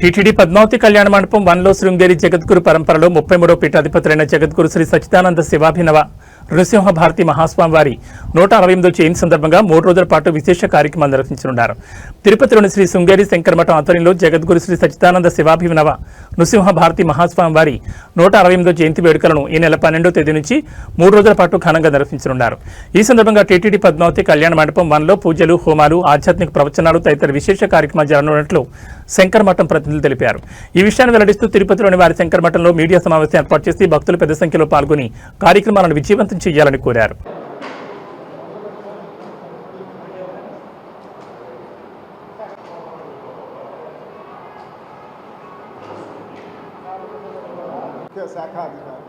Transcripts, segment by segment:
TTD Padmavati కళ్యాణ మండపం 1లో శృంగేరి జగద్గురు పరంపరలో 33వ పీఠాధిపతులైన జగద్గురు శ్రీ సచ్చిదానంద శివాభినవ నృసింహ భారతి మహాస్వామి వారి 168వ జయంతి సందర్భంగా 3 రోజుల పాటు విశేష కార్యక్రమాలు నిర్వహించనున్నారు. తిరుపతిలోని శ్రీ శృంగేరి శంకరమఠం ఆధ్వర్యంలో జగద్గురు శ్రీ సచ్చిదానంద శివాభినవ నృసింహ భారతి మహాస్వామి వారి 168వ జయంతి వేడుకలను ఈ నెల 12వ తేదీ నుంచి 3 రోజుల పాటు ఘనంగా నిర్వహించనున్నారు. ఈ సందర్భంగా టీటీడీ పద్మావతి కళ్యాణ మండపం 1లో పూజలు, హోమాలు, ఆధ్యాత్మిక ప్రవచనాలు తదితర విశేష కార్యక్రమాలు జరగనున్నట్లు శంకరమఠం ప్రతినిధులు తెలిపారు. ఈ విషయాన్ని వెల్లడిస్తూ తిరుపతిలోని వారి శంకరమఠంలో మీడియా సమావేశం ఏర్పాటు చేసి భక్తులు పెద్ద సంఖ్యలో పాల్గొని కార్యక్రమాలను విజయవంతం చేయాలని కోరారు. శాఖాధికారి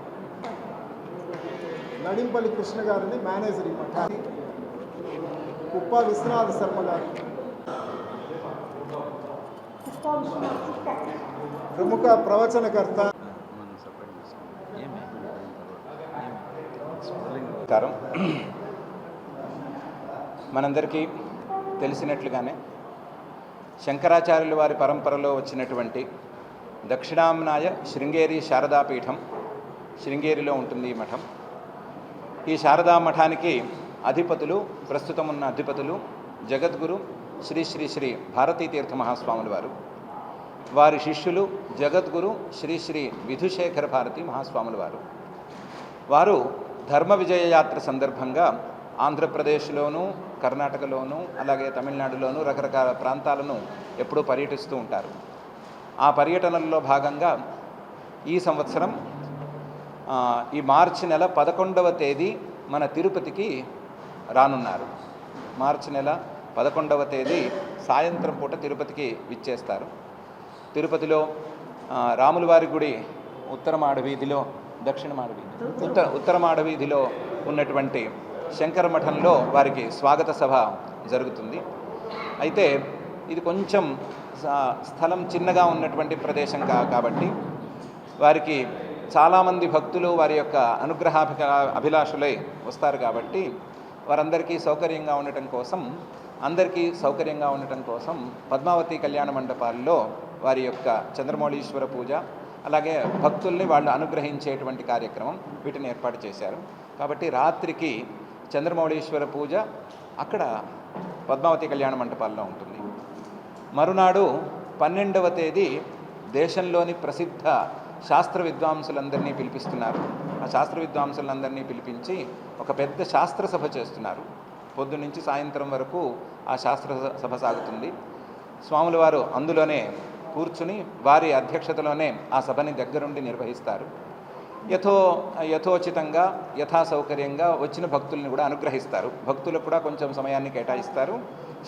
నడింపల్లి కృష్ణ గారిని మేనేజర్ ఈ మఠాన్ని, కుప్ప విశ్వనాథ శర్మ గారు ప్రముఖ ప్రవచనకర్త. మనందరికీ తెలిసినట్లుగానే శంకరాచార్యుల వారి పరంపరలో వచ్చినటువంటి దక్షిణామ్నాయ శృంగేరి శారదాపీఠం శృంగేరిలో ఉంటుంది ఈ మఠం. ఈ శారదా మఠానికి అధిపతులు, ప్రస్తుతం ఉన్న అధిపతులు జగద్గురు శ్రీ శ్రీ శ్రీ భారతీతీర్థ మహాస్వాముల వారు, వారి శిష్యులు జగద్గురు శ్రీ శ్రీ విధుశేఖర భారతి మహాస్వాముల వారు. వారు ధర్మ విజయ యాత్ర సందర్భంగా ఆంధ్రప్రదేశ్లోనూ, కర్ణాటకలోనూ, అలాగే తమిళనాడులోనూ రకరకాల ప్రాంతాలను ఎప్పుడూ పర్యటిస్తూ ఉంటారు. ఆ పర్యటనల్లో భాగంగా ఈ సంవత్సరం ఈ మార్చి నెల 11వ తేదీ మన తిరుపతికి రానున్నారు. మార్చి నెల 11వ తేదీ సాయంత్రం పూట తిరుపతికి విచ్చేస్తారు. తిరుపతిలో రాముల వారి గుడి ఉత్తర మాడవీధిలో ఉన్నటువంటి శంకర మఠంలో వారికి స్వాగత సభ జరుగుతుంది. అయితే ఇది కొంచెం స్థలం చిన్నగా ఉన్నటువంటి ప్రదేశం కాబట్టి వారికి చాలామంది భక్తులు వారి యొక్క అభిలాషులై వస్తారు కాబట్టి వారందరికీ సౌకర్యంగా ఉండటం కోసం పద్మావతి కళ్యాణ మండపాల్లో వారి యొక్క చంద్రమౌళీశ్వర పూజ, అలాగే భక్తుల్ని వాళ్ళు అనుగ్రహించేటువంటి కార్యక్రమం వీటిని ఏర్పాటు చేశారు. కాబట్టి రాత్రికి చంద్రమౌళీశ్వర పూజ అక్కడ పద్మావతి కళ్యాణ మండపాల్లో ఉంటుంది. మరునాడు 12వ తేదీ దేశంలోని ప్రసిద్ధ శాస్త్ర విద్వాంసులందరినీ పిలిపిస్తున్నారు. ఆ శాస్త్ర విద్వాంసులందరినీ పిలిపించి ఒక పెద్ద శాస్త్ర సభ చేస్తున్నారు. పొద్దున్నుంచి సాయంత్రం వరకు ఆ శాస్త్ర సభ సాగుతుంది. స్వాముల వారు అందులోనే కూర్చుని వారి అధ్యక్షతలోనే ఆ సభని దగ్గరుండి నిర్వహిస్తారు. యథోచితంగా యథాసౌకర్యంగా వచ్చిన భక్తుల్ని కూడా అనుగ్రహిస్తారు. భక్తులకు కూడా కొంచెం సమయాన్ని కేటాయిస్తారు.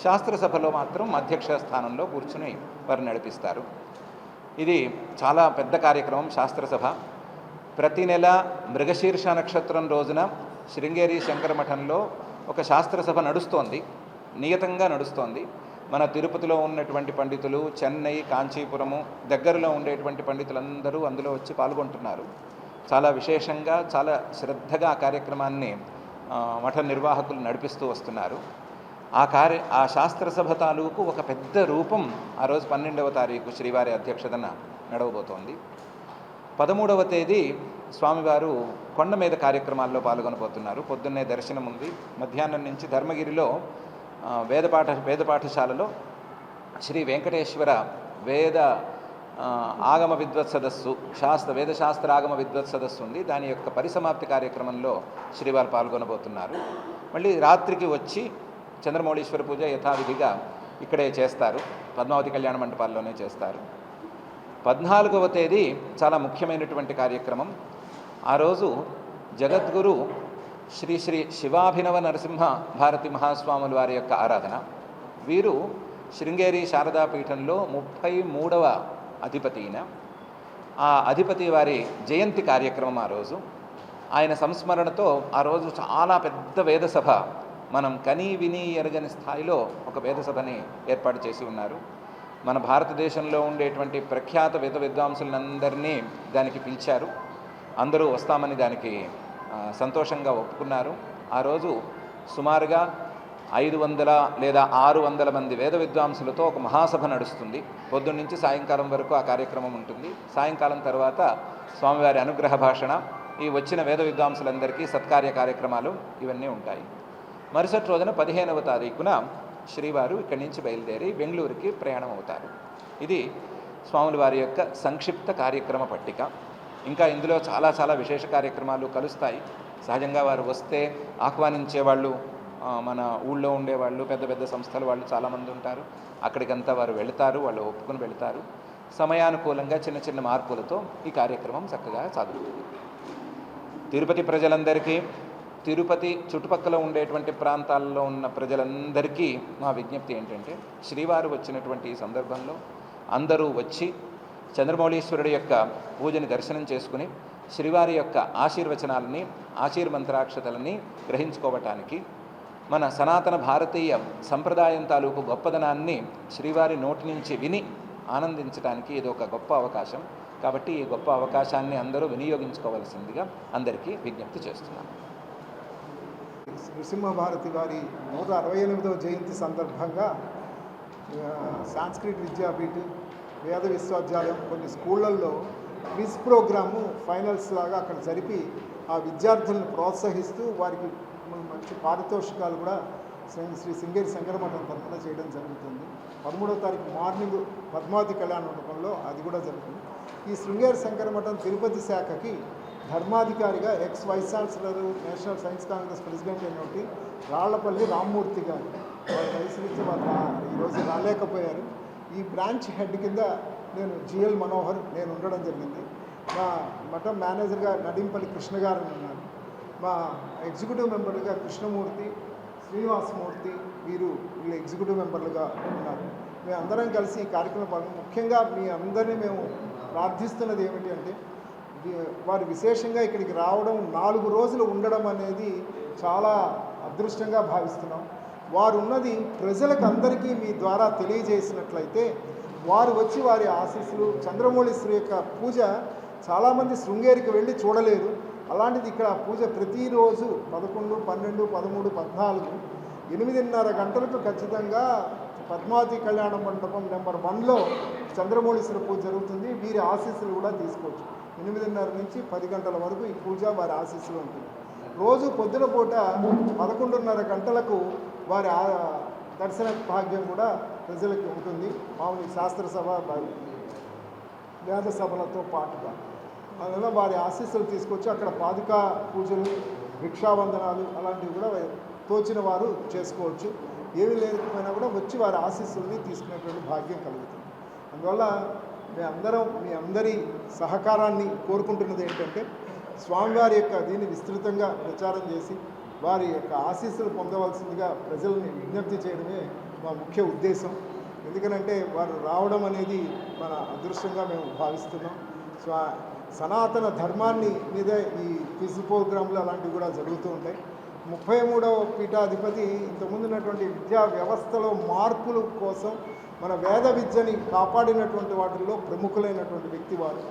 శాస్త్రసభలో మాత్రం అధ్యక్ష స్థానంలో కూర్చుని వారు నడిపిస్తారు. ఇది చాలా పెద్ద కార్యక్రమం శాస్త్రసభ. ప్రతి నెల మృగశీర్ష నక్షత్రం రోజున శృంగేరి శంకరమఠంలో ఒక శాస్త్రసభ నడుస్తోంది, నియతంగా నడుస్తోంది. మన తిరుపతిలో ఉన్నటువంటి పండితులు, చెన్నై, కాంచీపురము దగ్గరలో ఉండేటువంటి పండితులందరూ అందులో వచ్చి పాల్గొంటున్నారు. చాలా విశేషంగా, చాలా శ్రద్ధగా ఆ కార్యక్రమాన్ని మఠ నిర్వాహకులు నడిపిస్తూ వస్తున్నారు. ఆ శాస్త్రసభ తాలూకు ఒక పెద్ద రూపం ఆ రోజు 12వ తారీఖు శ్రీవారి అధ్యక్షతన నడవబోతోంది. 13వ తేదీ స్వామివారు కొండ మీద కార్యక్రమాల్లో పాల్గొనబోతున్నారు. పొద్దున్నే దర్శనం ఉంది. మధ్యాహ్నం నుంచి ధర్మగిరిలో వేద పాఠశాలలో శ్రీ వెంకటేశ్వర వేద ఆగమ విద్వత్ సదస్సు, వేదశాస్త్ర ఆగమ విద్వత్ సదస్సు ఉంది. దాని యొక్క పరిసమాప్తి కార్యక్రమంలో శ్రీవారు పాల్గొనబోతున్నారు. మళ్ళీ రాత్రికి వచ్చి చంద్రమౌళీశ్వర పూజ యథావిధిగా ఇక్కడే చేస్తారు, పద్మావతి కళ్యాణ మండపాల్లోనే చేస్తారు. 14వ తేదీ చాలా ముఖ్యమైనటువంటి కార్యక్రమం. ఆ రోజు జగద్గురు శ్రీ శ్రీ శివాభినవ నరసింహ భారతి మహాస్వాముల వారి యొక్క ఆరాధన. వీరు శృంగేరి శారదాపీఠంలో 33వ అధిపతి. ఆ అధిపతి వారి జయంతి కార్యక్రమం ఆ రోజు. ఆయన సంస్మరణతో ఆ రోజు చాలా పెద్ద వేదసభ, మనం కనీ విని ఎరగని స్థాయిలో ఒక వేదసభని ఏర్పాటు చేసి ఉన్నారు. మన భారతదేశంలో ఉండేటువంటి ప్రఖ్యాత వేద విద్వాంసులందరినీ దానికి పిలిచారు. అందరూ వస్తామని దానికి సంతోషంగా ఒప్పుకున్నారు. ఆ రోజు సుమారుగా 500 లేదా 600 మంది వేద విద్వాంసులతో ఒక మహాసభ నడుస్తుంది. పొద్దున్న నుంచి సాయంకాలం వరకు ఆ కార్యక్రమం ఉంటుంది. సాయంకాలం తర్వాత స్వామివారి అనుగ్రహ భాషణ, ఈ వచ్చిన వేద విద్వాంసులందరికీ సత్కార్య కార్యక్రమాలు ఇవన్నీ ఉంటాయి. మరుసటి రోజున 15వ తారీఖున శ్రీవారు ఇక్కడి నుంచి బయలుదేరి బెంగళూరుకి ప్రయాణం అవుతారు. ఇది స్వాముల వారి యొక్క సంక్షిప్త కార్యక్రమ పట్టిక. ఇంకా ఇందులో చాలా విశేష కార్యక్రమాలు కలుస్తాయి. సహజంగా వారు వస్తే ఆహ్వానించేవాళ్ళు మన ఊళ్ళో ఉండేవాళ్ళు, పెద్ద సంస్థల వాళ్ళు చాలామంది ఉంటారు. అక్కడికంతా వారు వెళతారు, వాళ్ళు ఒప్పుకుని వెళతారు. సమయానుకూలంగా చిన్న మార్పులతో ఈ కార్యక్రమం చక్కగా సాగుతుంది. తిరుపతి ప్రజలందరికీ, తిరుపతి చుట్టుపక్కల ఉండేటువంటి ప్రాంతాల్లో ఉన్న ప్రజలందరికీ మా విజ్ఞప్తి ఏంటంటే, శ్రీవారు వచ్చినటువంటి ఈ సందర్భంలో అందరూ వచ్చి చంద్రమౌళీశ్వరుడి యొక్క పూజని దర్శనం చేసుకుని శ్రీవారి యొక్క ఆశీర్వచనాలని, ఆశీర్మంత్రాక్షతలని గ్రహించుకోవటానికి, మన సనాతన భారతీయ సంప్రదాయం తాలూకు గొప్పదనాన్ని శ్రీవారి నోటి నుంచి విని ఆనందించడానికి ఇది ఒక గొప్ప అవకాశం. కాబట్టి ఈ గొప్ప అవకాశాన్ని అందరూ వినియోగించుకోవాల్సిందిగా అందరికీ విజ్ఞప్తి చేస్తున్నాను. నృసింహభారతి వారి 168వ జయంతి సందర్భంగా సాంస్క్రిట్ విద్యాపీఠ, వేద విశ్వవిద్యాలయం కొన్ని స్కూళ్ళల్లో క్విజ్ ప్రోగ్రాము ఫైనల్స్ లాగా అక్కడ జరిపి ఆ విద్యార్థులను ప్రోత్సహిస్తూ వారికి మంచి పారితోషికాలు కూడా శ్రీ శృంగేరి శంకరమఠం తరఫున చేయడం జరుగుతుంది. 13వ తారీఖు మార్నింగ్ పద్మావతి కళ్యాణ మండపంలో అది కూడా జరుగుతుంది. ఈ శృంగేరి శంకరమఠం తిరుపతి శాఖకి ధర్మాధికారిగా ex vice chancellor, national science congress president అయినటువంటి రాళ్లపల్లి రామ్మూర్తి గారు వారి వయసు నుంచి వాళ్ళు ఈరోజు రాలేకపోయారు. ఈ బ్రాంచ్ హెడ్ కింద నేను జిఎల్ మనోహర్ నేను ఉండడం జరిగింది. మా మఠం మేనేజర్గా నడింపల్లి కృష్ణ గారు ఉన్నారు. మా ఎగ్జిక్యూటివ్ మెంబర్లుగా కృష్ణమూర్తి, శ్రీనివాసమూర్తి వీళ్ళు ఎగ్జిక్యూటివ్ మెంబర్లుగా ఉన్నారు. మేము అందరం కలిసి ఈ కార్యక్రమం ముఖ్యంగా మీ అందరినీ మేము ప్రార్థిస్తున్నది ఏమిటి అంటే, వారు విశేషంగా ఇక్కడికి రావడం 4 రోజులు ఉండడం అనేది చాలా అదృష్టంగా భావిస్తున్నాం. వారు ఉన్నది ప్రజలకు అందరికీ మీ ద్వారా తెలియజేసినట్లయితే వారు వచ్చి వారి ఆశీస్సులు, చంద్రమౌళీశ్వరి యొక్క పూజ చాలామంది శృంగేరికి వెళ్ళి చూడలేరు. అలాంటిది ఇక్కడ పూజ ప్రతిరోజు 11, 12, 13, 14 8:30 గంటలకు ఖచ్చితంగా పద్మావతి కళ్యాణ మండపం నెంబర్ 1లో చంద్రమౌళీశ్వర పూజ జరుగుతుంది. వీరి ఆశీస్సులు కూడా తీసుకోవచ్చు. 8:30 నుంచి 10 గంటల వరకు ఈ పూజ వారి ఆశీస్సులు ఉంటుంది. రోజు పొద్దున పూట 11:30 గంటలకు వారి దర్శన భాగ్యం కూడా ప్రజలకు ఉంటుంది. మామూలు శాస్త్రసభ, వేద సభలతో పాటుగా అందువల్ల వారి ఆశీస్సులు తీసుకొచ్చి అక్కడ పాదుకా పూజలు, భిక్షావందనాలు అలాంటివి కూడా తోచిన వారు చేసుకోవచ్చు. ఏమీ లేకపోయినా కూడా వచ్చి వారి ఆశీస్సుల్ని తీసుకునేటువంటి భాగ్యం కలుగుతుంది. అందువల్ల మీ అందరి సహకారాన్ని కోరుకుంటున్నది ఏంటంటే, స్వామివారి యొక్క దీన్ని విస్తృతంగా ప్రచారం చేసి వారి యొక్క ఆశీస్సులు పొందవలసిందిగా ప్రజల్ని విజ్ఞప్తి చేయడమే మా ముఖ్య ఉద్దేశం. ఎందుకనంటే వారు రావడం అనేది మన అదృష్టంగా మేము భావిస్తున్నాం. సనాతన ధర్మాన్ని మీద ఈ క్విజ్ ప్రోగ్రాంలు అలాంటివి కూడా జరుగుతూ ఉంటాయి. 33వ పీఠాధిపతి ఇంతకుముందు ఉన్నటువంటి విద్యా వ్యవస్థలో మార్పుల కోసం మన వేద విద్యని కాపాడినటువంటి వాటిల్లో ప్రముఖులైనటువంటి వ్యక్తి వారు.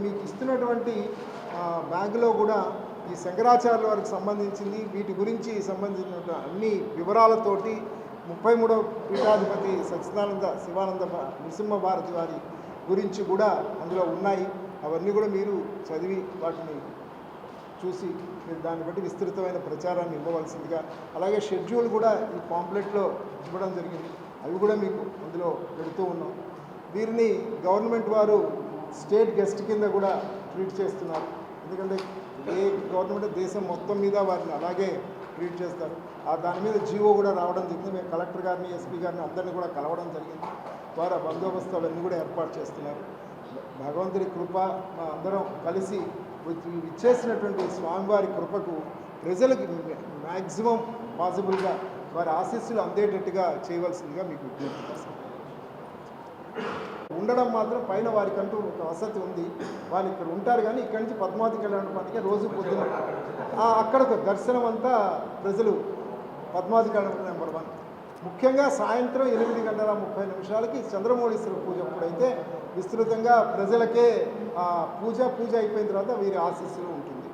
మీకు ఇస్తున్నటువంటి బ్యాగ్లో కూడా ఈ శంకరాచార్యుల వారికి సంబంధించింది, వీటి గురించి సంబంధించిన అన్ని వివరాలతోటి 33వ పీఠాధిపతి సచ్చిదానంద శివానంద నృసింహభారతి వారి గురించి కూడా అందులో ఉన్నాయి. అవన్నీ కూడా మీరు చదివి వాటిని చూసి మీరు దాన్ని బట్టి విస్తృతమైన ప్రచారాన్ని ఇవ్వవలసిందిగా, అలాగే షెడ్యూల్ కూడా ఈ పాంప్లెట్లో ఇవ్వడం జరిగింది. అవి కూడా మీకు అందులో పెడుతూ ఉన్నాం. వీరిని గవర్నమెంట్ వారు స్టేట్ గెస్ట్ కింద కూడా ట్రీట్ చేస్తున్నారు. ఎందుకంటే ఏ గవర్నమెంట్ దేశం మొత్తం మీద వారిని అలాగే ట్రీట్ చేస్తారు. దాని మీద జీవో కూడా రావడం జరిగింది. మేము కలెక్టర్ గారిని, ఎస్పీ గారిని అందరినీ కూడా కలవడం జరిగింది. వారు ఆ బందోబస్తులన్నీ కూడా ఏర్పాటు చేస్తున్నారు. భగవంతుడి కృప మా అందరం కలిసి ఇచ్చేసినటువంటి స్వామివారి కృపకు ప్రజలకు మ్యాక్సిమం పాసిబుల్గా వారి ఆశీస్సులు అందేటట్టుగా చేయవలసిందిగా మీకు విజ్ఞప్తి చేస్తాం. ఉండడం మాత్రం పైన వారికంటూ ఒక వసతి ఉంది. వాళ్ళు ఇక్కడ ఉంటారు. కానీ ఇక్కడి నుంచి పద్మావతి కళ్యాణానికి రోజు పొద్దున అక్కడకు దర్శనం అంతా ప్రజలు పద్మావతి కళ్యాణం నెంబర్ 1 ముఖ్యంగా సాయంత్రం 8:30 చంద్రమౌళీశ్వర పూజ అప్పుడైతే విస్తృతంగా ప్రజలకే పూజ అయిపోయిన తర్వాత వీరి ఆశీస్సులు ఉంటుంది.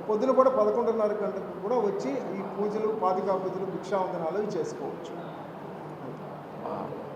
పొద్దున కూడా 11:30 గంటలకు కూడా వచ్చి ఈ పూజలు పాదుకా పూజలు భిక్షావందనాలు ఇవి చేసుకోవచ్చు.